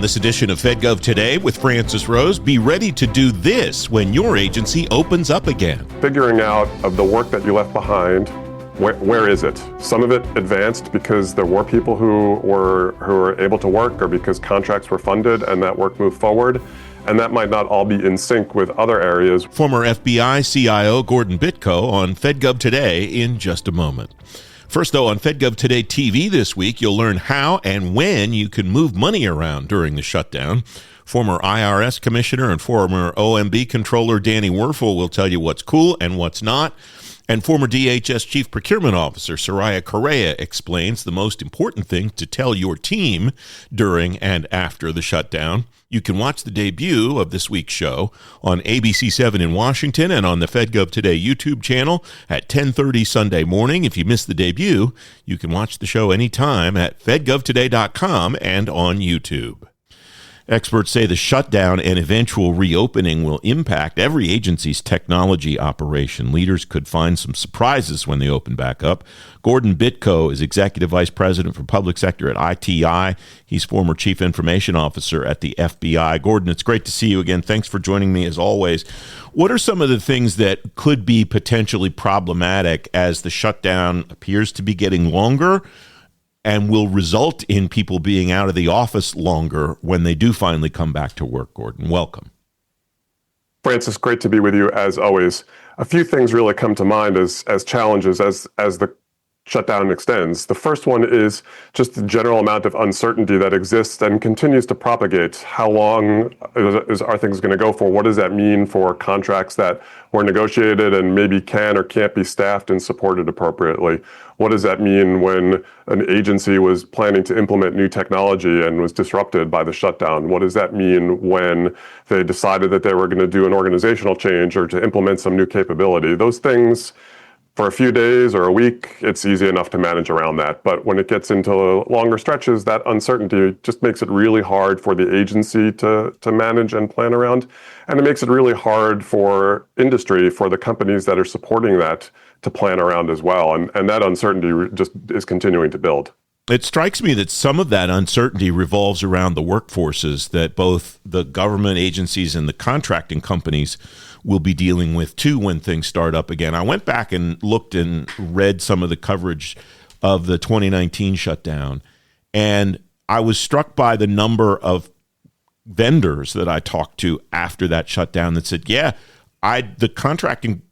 this edition of FedGov Today with Francis Rose. Be ready to do this when your agency opens up again. Figuring out of the work that you left behind, where is it? Some of it advanced because there were people who were able to work or because contracts were funded and that work moved forward. And that might not all be in sync with other areas. Former FBI CIO Gordon Bitko on FedGov Today in just a moment. First, though, on FedGov Today TV this week, you'll learn how and when you can move money around during the shutdown. Former IRS Commissioner and former OMB Controller Danny Werfel will tell you what's cool and what's not. And former DHS Chief Procurement Officer Soraya Correa explains the most important thing to tell your team during and after the shutdown. You can watch the debut of this week's show on ABC7 in Washington and on the FedGov Today YouTube channel at 10:30 Sunday morning. If you missed the debut, you can watch the show anytime at fedgovtoday.com and on YouTube. Experts say the shutdown and eventual reopening will impact every agency's technology operation. Leaders could find some surprises when they open back up. Gordon Bitko is Executive Vice President for Public Sector at ITI. He's former Chief Information Officer at the FBI. Gordon, it's great to see you again. Thanks for joining me as always. What are some of the things that could be potentially problematic as the shutdown appears to be getting longer and will result in people being out of the office longer when they do finally come back to work? Gordon, welcome. Francis, great to be with you as always. A few things really come to mind as challenges as the shutdown extends. The first one is just the general amount of uncertainty that exists and continues to propagate. How long are things going to go for? What does that mean for contracts that were negotiated and maybe can or can't be staffed and supported appropriately? What does that mean when an agency was planning to implement new technology and was disrupted by the shutdown? What does that mean when they decided that they were going to do an organizational change or to implement some new capability? Those things, for a few days or a week, it's easy enough to manage around that. But when it gets into longer stretches, that uncertainty just makes it really hard for the agency to manage and plan around. And it makes it really hard for industry, for the companies that are supporting that, to plan around as well. And that uncertainty just is continuing to build. It strikes me that some of that uncertainty revolves around the workforces that both the government agencies and the contracting companies will be dealing with too when things start up again. I went back and looked and read some of the coverage of the 2019 shutdown, and I was struck by the number of vendors that I talked to after that shutdown that said, yeah, the contracting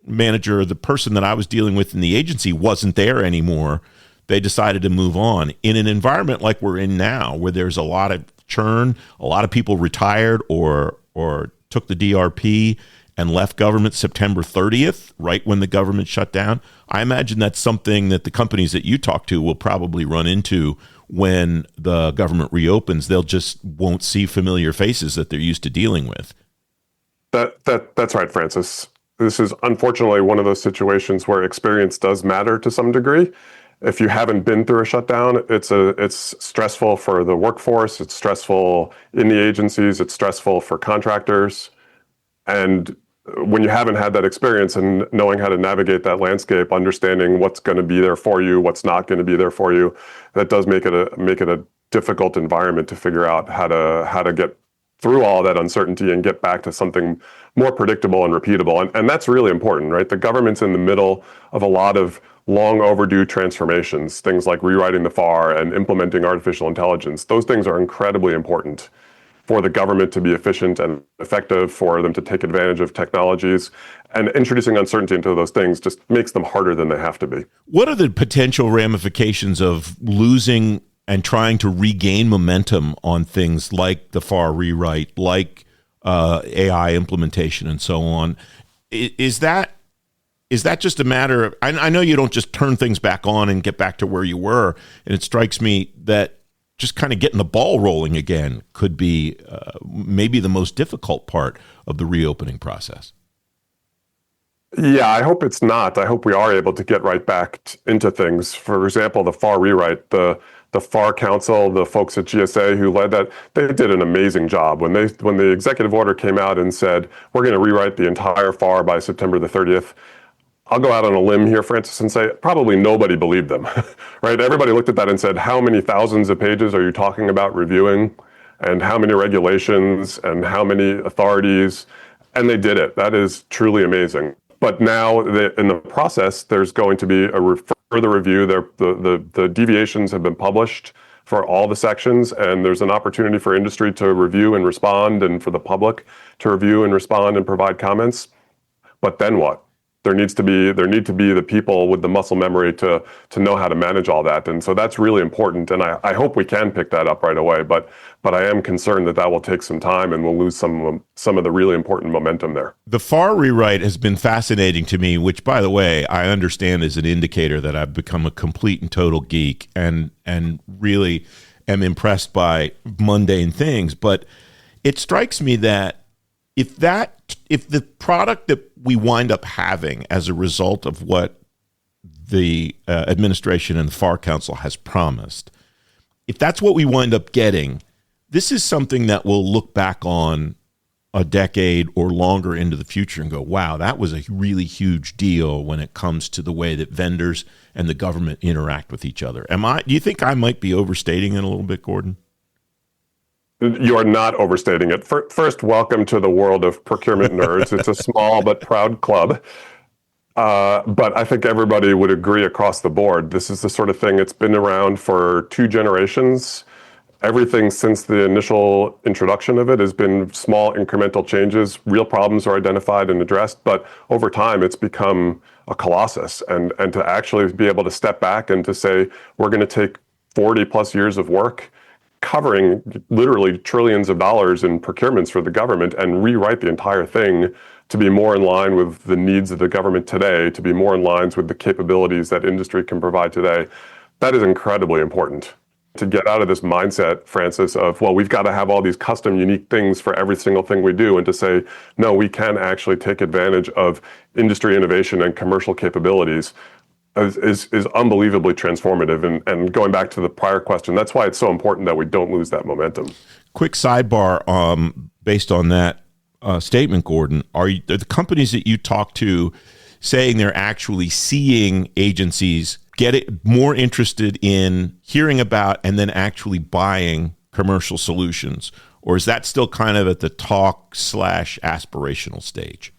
manager, the person that I was dealing with in the agency wasn't there anymore. They decided to move on. In an environment like we're in now, where there's a lot of churn, a lot of people retired or took the DRP and left government September 30th, right when the government shut down, I imagine that's something that the companies that you talk to will probably run into when the government reopens. They'll just won't see familiar faces that they're used to dealing with. That's right, Francis. This is unfortunately one of those situations where experience does matter to some degree. If you haven't been through a shutdown, it's stressful for the workforce, it's stressful in the agencies, it's stressful for contractors. And when you haven't had that experience and knowing how to navigate that landscape, understanding what's going to be there for you, what's not going to be there for you, that does make it a difficult environment to figure out how to get through all that uncertainty and get back to something more predictable and repeatable. And that's really important, right? The government's in the middle of a lot of long overdue transformations, things like rewriting the FAR and implementing artificial intelligence. Those things are incredibly important for the government to be efficient and effective, for them to take advantage of technologies. And introducing uncertainty into those things just makes them harder than they have to be. What are the potential ramifications of losing and trying to regain momentum on things like the FAR rewrite, like AI implementation and so on? Is that just a matter of, I know you don't just turn things back on and get back to where you were, and it strikes me that just kind of getting the ball rolling again could be maybe the most difficult part of the reopening process. Yeah, I hope it's not. I hope we are able to get right back into things. For example, the FAR rewrite, the FAR Council, the folks at GSA who led that, they did an amazing job. When the executive order came out and said, we're going to rewrite the entire FAR by September the 30th, I'll go out on a limb here, Francis, and say probably nobody believed them, right? Everybody looked at that and said, how many thousands of pages are you talking about reviewing? and how many regulations and how many authorities, and they did it. That is truly amazing. But now in the process, there's going to be a further review. The deviations have been published for all the sections, and there's an opportunity for industry to review and respond, and for the public to review and respond and provide comments. But then what? There need to be the people with the muscle memory to know how to manage all that, and so that's really important. And I hope we can pick that up right away. But I am concerned that will take some time, and we'll lose some of the really important momentum there. The FAR rewrite has been fascinating to me, which, by the way, I understand is an indicator that I've become a complete and total geek, and really am impressed by mundane things. But it strikes me that if the product that we wind up having as a result of what the administration and the FAR Council has promised, if that's what we wind up getting, this is something that we'll look back on a decade or longer into the future and go, wow, that was a really huge deal when it comes to the way that vendors and the government interact with each other. Do you think I might be overstating it a little bit, Gordon? You are not overstating it. First, welcome to the world of procurement nerds. It's a small but proud club. But I think everybody would agree across the board. This is the sort of thing that's been around for 2 generations. Everything since the initial introduction of it has been small incremental changes. Real problems are identified and addressed, but over time it's become a colossus. And to actually be able to step back and to say, we're going to take 40 plus years of work covering literally trillions of dollars in procurements for the government and rewrite the entire thing to be more in line with the needs of the government today, to be more in line with the capabilities that industry can provide today, that is incredibly important. To get out of this mindset, Francis, of, well, we've got to have all these custom, unique things for every single thing we do, and to say, no, we can actually take advantage of industry innovation and commercial capabilities is unbelievably transformative. And going back to the prior question, that's why it's so important that we don't lose that momentum. Quick sidebar, based on that statement, Gordon, are the companies that you talk to saying they're actually seeing agencies get it more interested in hearing about and then actually buying commercial solutions? Or is that still kind of at the talk/aspirational stage?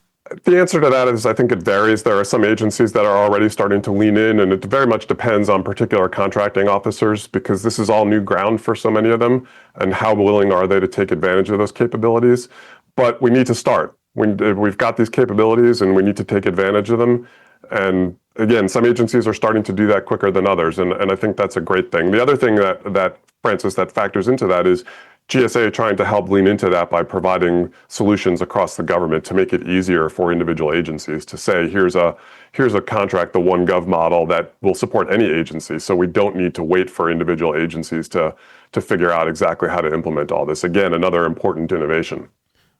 The answer to that is, I think it varies. There are some agencies that are already starting to lean in, and it very much depends on particular contracting officers, because this is all new ground for so many of them, and how willing are they to take advantage of those capabilities. But we need to start. We've got these capabilities, and we need to take advantage of them. And again, some agencies are starting to do that quicker than others, and I think that's a great thing. The other thing that Francis, that factors into that is GSA trying to help lean into that by providing solutions across the government to make it easier for individual agencies to say, here's a contract, the One Gov model that will support any agency. So we don't need to wait for individual agencies to figure out exactly how to implement all this. Again, another important innovation.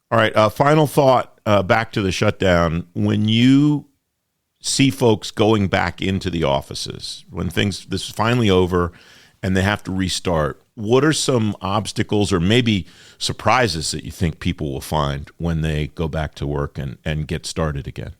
All right. Final thought, back to the shutdown. When you see folks going back into the offices, when this is finally over and they have to restart, what are some obstacles or maybe surprises that you think people will find when they go back to work and get started again?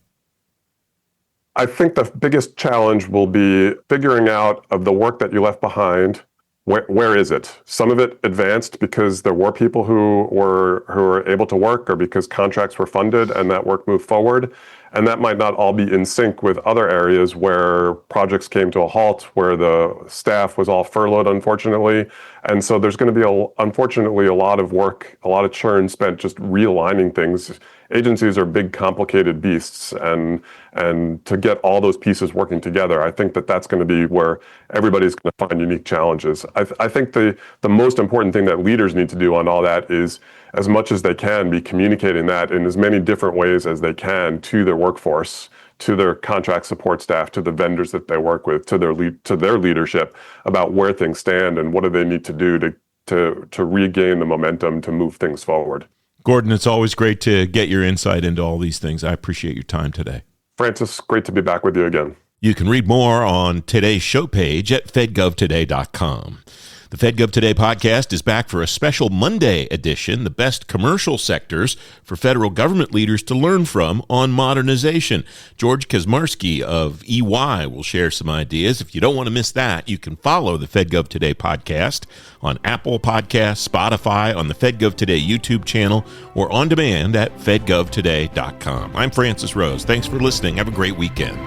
I think the biggest challenge will be figuring out of the work that you left behind, where is it? Some of it advanced because there were people who were able to work, or because contracts were funded and that work moved forward. And that might not all be in sync with other areas where projects came to a halt, where the staff was all furloughed, unfortunately. And so there's going to be, unfortunately, a lot of work, a lot of churn spent just realigning things. Agencies are big, complicated beasts, and to get all those pieces working together, I think that's going to be where everybody's going to find unique challenges. I think the most important thing that leaders need to do on all that is, as much as they can, be communicating that in as many different ways as they can to their workforce, to their contract support staff, to the vendors that they work with, to their leadership, about where things stand and what do they need to do to regain the momentum to move things forward. Gordon, it's always great to get your insight into all these things. I appreciate your time today. Francis, great to be back with you again. You can read more on today's show page at fedgovtoday.com. The FedGov Today podcast is back for a special Monday edition, the best commercial sectors for federal government leaders to learn from on modernization. George Kaczmarski of EY will share some ideas. If you don't want to miss that, you can follow the FedGov Today podcast on Apple Podcasts, Spotify, on the FedGov Today YouTube channel, or on demand at fedgovtoday.com. I'm Francis Rose. Thanks for listening. Have a great weekend.